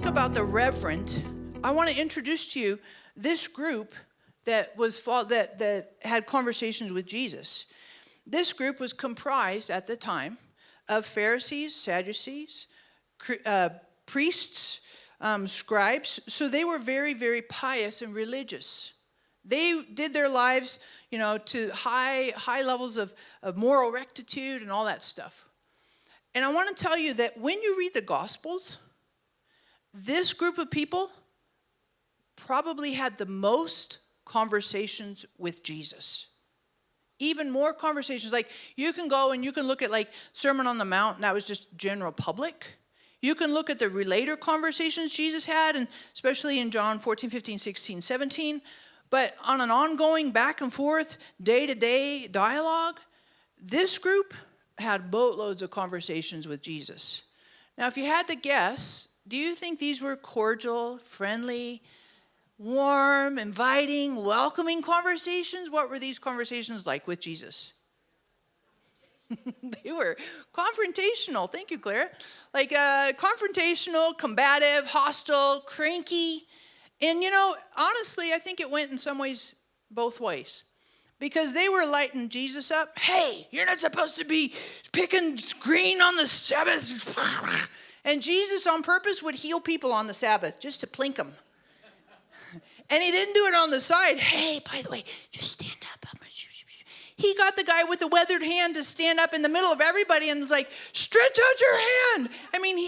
about the Reverent, I want to introduce to you this group that had conversations with Jesus. This group was comprised at the time of Pharisees, Sadducees, priests, scribes. So they were very, very pious and religious. They did their lives, to high levels of moral rectitude and all that stuff. And I want to tell you that when you read the Gospels, this group of people probably had the most conversations with Jesus. Even more conversations. Like, you can go and you can look at like Sermon on the Mount, and that was just general public. You can look at the related conversations Jesus had, and especially in John 14, 15, 16, 17. But on an ongoing back and forth, day-to-day dialogue, this group had boatloads of conversations with Jesus. Now, if you had to guess, do you think these were cordial, friendly, warm, inviting, welcoming conversations? What were these conversations like with Jesus? They were confrontational. Thank you, Claire. Like confrontational, combative, hostile, cranky. And, honestly, I think it went in some ways both ways. Because they were lighting Jesus up. Hey, you're not supposed to be picking green on the Sabbath. And Jesus on purpose would heal people on the Sabbath just to plink them. And he didn't do it on the side. Hey, by the way, just stand up. He got the guy with the weathered hand to stand up in the middle of everybody and was like, stretch out your hand.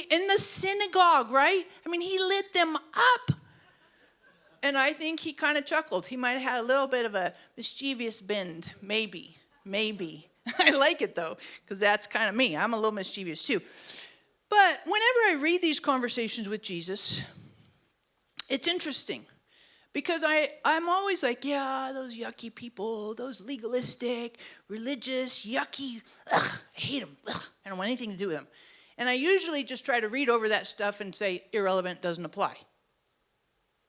In the synagogue, right? he lit them up. And I think he kind of chuckled. He might have had a little bit of a mischievous bend. Maybe. I like it, though, because that's kind of me. I'm a little mischievous, too. But whenever I read these conversations with Jesus, it's interesting. Because I'm always like, yeah, those yucky people, those legalistic, religious, yucky, I hate them. I don't want anything to do with them. And I usually just try to read over that stuff and say, irrelevant, doesn't apply.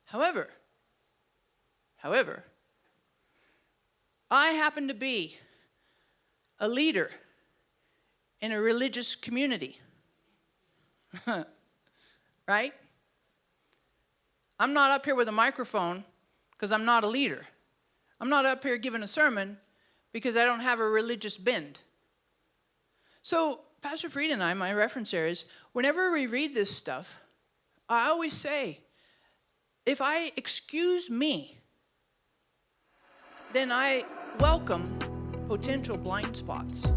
However, I happen to be a leader in a religious community. Right? I'm not up here with a microphone because I'm not a leader. I'm not up here giving a sermon because I don't have a religious bend. So Pastor Fried and I, my reference areas, whenever we read this stuff, I always say, if I excuse me, then I welcome potential blind spots.